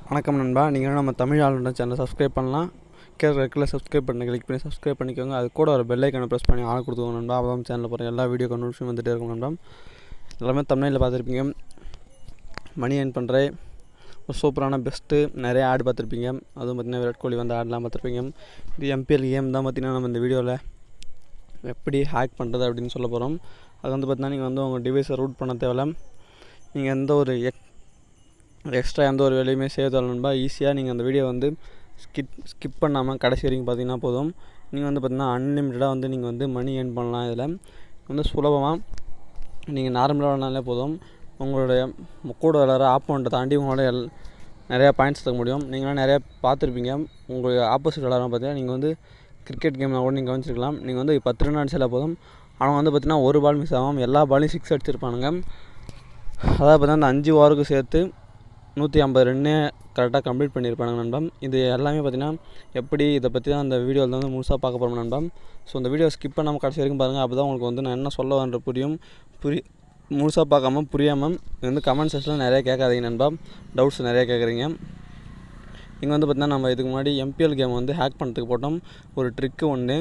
வணக்கம் நண்பா. நீங்கள் நம்ம தமிழ் ஆளுநர் சேனலை சப்ஸ்கிரைப் பண்ணலாம். ரெகுலர் சப்ஸ்கிரைப் பண்ணி கிளிக் பண்ணி சப்ஸ்கிரைப் பண்ணிக்கோங்க. அது கூட ஒரு பெல் ஐக்கானை ப்ரெஸ் பண்ணி ஆள் கொடுத்துக்கோங்க நண்பா. அப்போ தான் சேனலில் போகிற எல்லா வீடியோ கன்வர்ஷன் வந்துகிட்டே இருக்கும் நண்பா. எல்லாமே தமிழில் பார்த்துருப்பீங்க. மணி ஏர்ன் பண்ணுற ஒரு சூப்பரான பெஸ்ட்டு நிறைய ஆடு பார்த்துருப்பீங்க. அதுவும் பார்த்திங்கன்னா விராட் கோலி வந்து ஆடெலாம் பார்த்துருப்பீங்க. இது எம்பிஎல் கேம் தான் பார்த்திங்கன்னா நம்ம இந்த வீடியோவில் எப்படி ஹேக் பண்ணுறது அப்படின்னு சொல்ல போகிறோம். அது வந்து பார்த்திங்கன்னா நீங்கள் வந்து உங்கள் டிவைஸை ரூட் பண்ண தேவையில்ல. நீங்கள் எந்த ஒரு எக்ஸ்ட்ரா எந்த ஒரு வேலையுமே செய்ய தேவை நண்பா. ஈஸியாக நீங்கள் அந்த வீடியோ வந்து ஸ்கிப் பண்ணாமல் கடைசி வரைக்கும் பார்த்தீங்கன்னா போதும். நீங்கள் வந்து பார்த்திங்கன்னா அன்லிமிட்டடாக வந்து நீங்கள் வந்து மணி ஏர்ன் பண்ணலாம். இதில் வந்து சுலபமாக நீங்கள் நார்மலாக விளாட்னாலே போதும். உங்களுடைய கூட விளாட்ற ஆப்போனண்ட்டை தாண்டி உங்களோட நிறையா பாயிண்ட்ஸ் தர முடியும். நீங்களாம் நிறையா பார்த்துருப்பீங்க. உங்களுக்கு ஆப்போசிட் விளாட்றோம் பார்த்தீங்கன்னா நீங்கள் வந்து கிரிக்கெட் கேமில் கூட நீங்கள் கவனிச்சிருக்கலாம். நீங்கள் வந்து 10 ரன் அடிச்சாலே போதும். அவங்க வந்து பார்த்திங்கன்னா ஒரு பால் மிஸ் ஆகும், எல்லா பாலையும் 6 அடிச்சிருப்பானுங்க. அதாவது பார்த்தீங்கன்னா அந்த 5 ஓவருக்கு சேர்த்து 150 ரன்னு கரெக்டாக கம்ப்ளீட் பண்ணியிருப்பாங்க நண்பா. இது எல்லாமே பார்த்திங்கன்னா எப்படி இதை பற்றி தான் அந்த வீடியோவில் வந்து முழுசாக பார்க்க போகிறோம் நண்பா. ஸோ இந்த வீடியோ ஸ்கிப் பண்ணாமல் கடைசி வரைக்கும் பாருங்கள். அப்போ தான் உங்களுக்கு வந்து நான் என்ன சொல்ல வரேன் புரியும். முழுசாக பார்க்காமல் புரியாமல் வந்து கமெண்ட் செக்ஷனில் நிறையா கேட்காதீங்க நண்பா. டவுட்ஸ் நிறையா கேட்குறீங்க. இங்கே வந்து பார்த்திங்கன்னா நம்ம இதுக்கு முன்னாடி எம்பிஎல் கேம் வந்து ஹேக் பண்ணுறதுக்கு போட்டோம் ஒரு ட்ரிக்கு ஒன்று.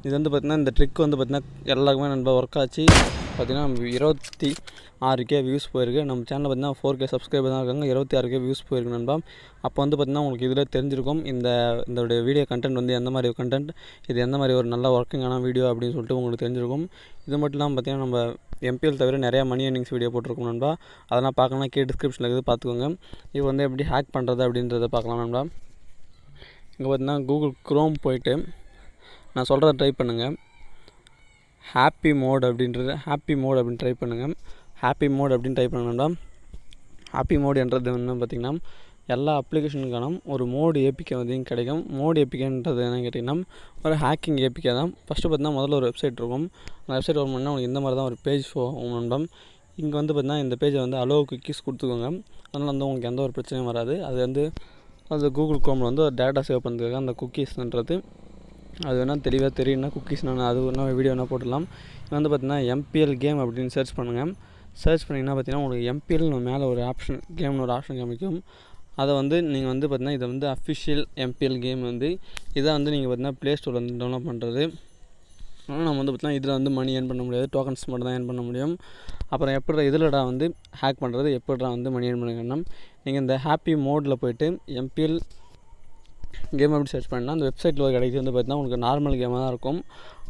இது வந்து பார்த்திங்கன்னா இந்த ட்ரிக் வந்து பார்த்திங்கன்னா எல்லாருக்குமே நண்பா ஒர்க் ஆச்சு. பார்த்திங்கன்னா 26K வியூஸ் போயிருக்கு. நம்ம சேனலில் பார்த்திங்கன்னா 4K சப்ஸ்கிரைபர் தான் இருக்காங்க. 26K வியூஸ் போயிருக்கு நண்பா. அப்போ வந்து பார்த்திங்கன்னா உங்களுக்கு இதில் தெரிஞ்சிருக்கும் இதோடைய வீடியோ கண்டென்ட் வந்து எந்த மாதிரி கண்டென்ட், இது எந்த மாதிரி ஒரு நல்ல ஒர்க்கிங்கான வீடியோ அப்படின்னு சொல்லிட்டு உங்களுக்கு தெரிஞ்சிருக்கும். இது மட்டும் இல்லாமல் பார்த்திங்கன்னா நம்ம எம்பிஎல் தவிர நிறையா மணி ஏர்னிங்ஸ் வீடியோ போட்டிருக்கோம் நண்பா. அதெல்லாம் பார்க்கலாம், டிஸ்கிரிப்ஷனில் இருக்குது பார்த்துக்கோங்க. இப்போ வந்து எப்படி ஹேக் பண்ணுறது அப்படின்றத பார்க்கலாம் நண்பா. இங்கே பார்த்திங்கன்னா கூகுள் க்ரோம் போயிட்டு நான் சொல்கிறத ட்ரை பண்ணுங்கள். ஹாப்பி மோட் அப்படின்னு ட்ரை பண்ணுங்கள். ஹாப்பி மோட் அப்படின்னு டைப் பண்ணுங்கடா. ஹாப்பி மோட் என்றது என்ன பார்த்திங்கன்னா எல்லா அப்ளிகேஷனுக்கான ஒரு மோடு ஏபிகே வந்து கிடைக்கும். மோடு ஏபிகேன்றது என்னன்னு கேட்டிங்கன்னா ஒரு ஹேக்கிங் ஏபிகே தான். ஃபஸ்ட்டு பார்த்திங்கன்னா முதல்ல ஒரு வெப்சைட் இருக்கும். அந்த வெப்சைட் ஓப்பன் பண்ணால் உங்களுக்கு இந்த மாதிரி தான் ஒரு பேஜ் ஆகும் நண்பா. இங்கே வந்து பார்த்திங்கன்னா இந்த பேஜை வந்து அலோ குக்கீஸ் கொடுத்துக்கோங்க. அதனால் வந்து உங்களுக்கு எந்த ஒரு பிரச்சனையும் வராது. அது கூகுள் க்ரோமில் வந்து ஒரு டேட்டா சேவ் பண்ணுறதுக்காக அந்த குக்கீஸ்ன்றது அது வேணால் தெளிவாக தெரியும்னா குக்கீஸ் நான் அது வேணால் வீடியோ வேணால் போட்டுடலாம். இது வந்து பார்த்திங்கன்னா எம்பிஎல் கேம் அப்படின்னு சர்ச் பண்ணுங்கள். சர்ச் பண்ணிங்கன்னா பார்த்திங்கன்னா உங்களுக்கு எம்பிஎல்னு மேலே ஒரு ஆப்ஷன் கேம்னு ஒரு ஆப்ஷன் காமிக்கும். அதை வந்து நீங்கள் வந்து பார்த்திங்கன்னா இதை வந்து அஃபிஷியல் எம்பிஎல் கேம் வந்து இதை வந்து நீங்கள் பார்த்திங்கன்னா ப்ளே ஸ்டோரில் வந்து டவுன்லோட் பண்ணுறது. ஆனால் நம்ம வந்து பார்த்திங்கன்னா இதில் வந்து மணி ஏர்ன் பண்ண முடியாது, டோக்கன்ஸ் மட்டும் தான் ஏர்ன் பண்ண முடியும். அப்புறம் எப்படி இதில்டா வந்து ஹேக் பண்ணுறது, எப்படிடா வந்து மணி ஏர்ன் பண்ணிக்கணும். நீங்கள் இந்த ஹாப்பி மோடில் போய்ட்டு எம்பிஎல் கேம் எப்படி சர்ச் பண்ணால் அந்த வெப்சைட்டில் கிடைக்கிறது வந்து பார்த்திங்கன்னா உங்களுக்கு நார்மல் கேமாக தான் இருக்கும்.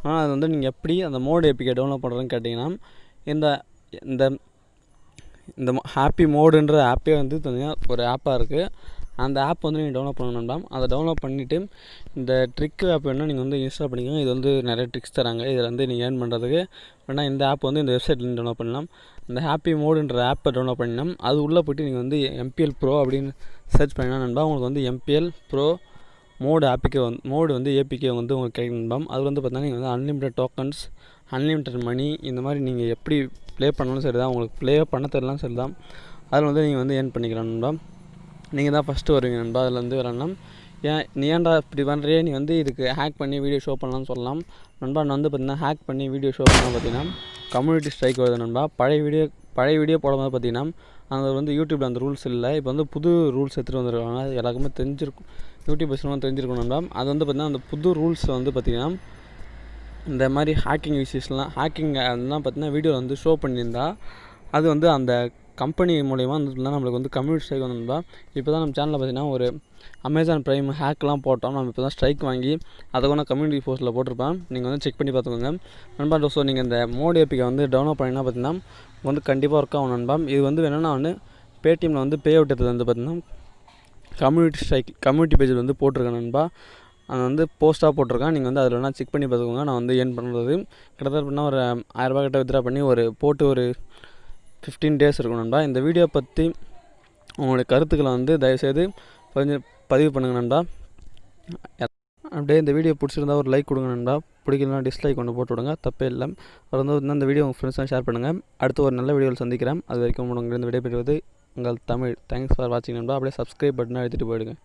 ஆனால் அது வந்து நீங்கள் எப்படி அந்த மோடு ஏபிகே டவுன்லோட் பண்ணுறதுன்னு கேட்டிங்கன்னா இந்த இந்த ஹாப்பி மோடுன்ற ஆப்பே வந்து தனியாக ஒரு ஆப்பாக இருக்குது. அந்த ஆப் வந்து நீங்கள் டவுன்லோட் பண்ணணும்னா அதை டவுன்லோட் பண்ணிவிட்டு இந்த ட்ரிக் ஆப் வேணால் நீங்கள் வந்து இன்ஸ்டால் பண்ணிக்கோங்க. இது வந்து நிறைய ட்ரிக்ஸ் தராங்க. இதில் வந்து நீங்கள் ஏர்ன் பண்ணுறதுக்கு வேணால் இந்த ஆப் வந்து இந்த வெப்சைட்டில் டவுன்லோட் பண்ணலாம். இந்த ஹாப்பி மோடுன்ற ஆப்பை டவுன்லோட் பண்ணினா அது உள்ளே போய்ட்டு நீங்கள் வந்து எம்பிஎல் ப்ரோ அப்படின்னு சர்ச் பண்ணினா நண்பா உங்களுக்கு வந்து எம்பிஎல் ப்ரோ மோடு ஏபிகே வந்து உங்களுக்கு கிடைக்கும் நண்பா. அது வந்து பார்த்தீங்கன்னா நீங்கள் வந்து அன்லிமிட்டட் டோக்கன்ஸ், அன்லிமிட்டட் மணி இந்த மாதிரி நீங்கள் எப்படி ப்ளே பண்ணாலும் சரி தான், உங்களுக்கு ப்ளே பண்ண தெரியலாம் சரி தான், அதில் வந்து நீங்கள் வந்து ஏர்ன் பண்ணிக்கலாம் நண்பா. நீங்கள் தான் ஃபஸ்ட்டு வருவீங்க நண்பா. அதில் வந்து வரலாம். நீ ஏன்டா இப்படி பண்ணுறியே, நீ வந்து இதுக்கு ஹேக் பண்ணி வீடியோ ஷோ பண்ணலாம்னு சொல்லலாம் நண்பா. நான் வந்து பார்த்திங்கன்னா ஹேக் பண்ணி வீடியோ ஷோ பண்ணால் பார்த்திங்கன்னா கம்யூனிட்டி ஸ்ட்ரைக் வருது நண்பா. பழைய வீடியோ போடும்போது பார்த்திங்கன்னா அது வந்து யூடியூப்பில் அந்த ரூல்ஸ் இல்லை. இப்போ வந்து புது ரூல்ஸ் எடுத்துகிட்டு வந்துருக்காங்க. அது எல்லாருக்குமே தெரிஞ்சிருக்கும், யூடியூபர்ஸ்லாம் தெரிஞ்சிருக்கும் நண்பா. அது வந்து பார்த்திங்கன்னா அந்த புது ரூல்ஸில் வந்து பார்த்திங்கன்னா இந்த மாதிரி ஹேக்கிங் விஷயஸ்லாம் அதெல்லாம் பார்த்திங்கன்னா வீடியோவில் வந்து ஷோ பண்ணியிருந்தா அது வந்து அந்த கம்பெனி மூலயமா வந்துட்டுலாம் நம்மளுக்கு வந்து கம்யூனிட்டி ஸ்ட்ரைக் வந்து நண்பா. இப்போ தான் நம்ம சேனலில் பார்த்திங்கன்னா ஒரு அமேசான் ப்ரைம் ஹேக்லாம் போட்டோம். நம்ம இப்போ தான் ஸ்ட்ரைக் வாங்கி அதை கூட கம்யூனிட்டி போஸ்ட்டில் போட்டிருப்பேன். நீங்கள் வந்து செக் பண்ணி பார்த்துக்கோங்க நண்பா. ஸோ நீங்கள் இந்த மோடு ஏபிகே வந்து டவுன்லோட் பண்ணிங்கன்னா பார்த்திங்கன்னா வந்து கண்டிப்பாக ஒர்க் ஆகும் நண்பா. இது வந்து வேணும்னா வந்து பேடிஎம்மில் வந்து பே அவுட் எடுத்தது வந்து பார்த்திங்கன்னா கம்யூனிட்டி பேஜில் வந்து போட்டிருக்கேன் நண்பா. அது வந்து போஸ்ட்டாக போட்டிருக்கேன். நீங்கள் வந்து அதில் வேணால் செக் பண்ணி பார்த்துக்கோங்க. நான் வந்து ஏர்ன் பண்ணுறது கிட்டத்தட்ட பண்ணால் ஒரு 1000 ரூபா கிட்ட வித்ரா பண்ணி போட்டு ஒரு 15 டேஸ் இருக்கும் நண்பா. இந்த வீடியோ பற்றி உங்களுடைய கருத்துக்களை வந்து தயவுசெய்து கொஞ்சம் பதிவு பண்ணுங்கள் நண்பா. அப்படியே இந்த வீடியோ பிடிச்சிருந்தா ஒரு லைக் கொடுங்க நண்பா. பிடிக்கலனா டிஸ்லைக் ஒன்று போட்டு விடுங்க, தப்பே இல்லை. அப்புறம் வந்து இந்த வீடியோ உங்கள் ஃப்ரெண்ட்ஸ்லாம் ஷேர் பண்ணுங்கள். அடுத்து ஒரு நல்ல வீடியோவில் சந்திக்கிறேன். அது வரைக்கும் உங்களிருந்து விடைபெறுவது உங்கள் தமிழ். தேங்க்ஸ் ஃபார் வாட்சிங் நண்பா. அப்படியே சப்ஸ்கிரைப் பட்டனை அழுத்திட்டு போயிடுங்க.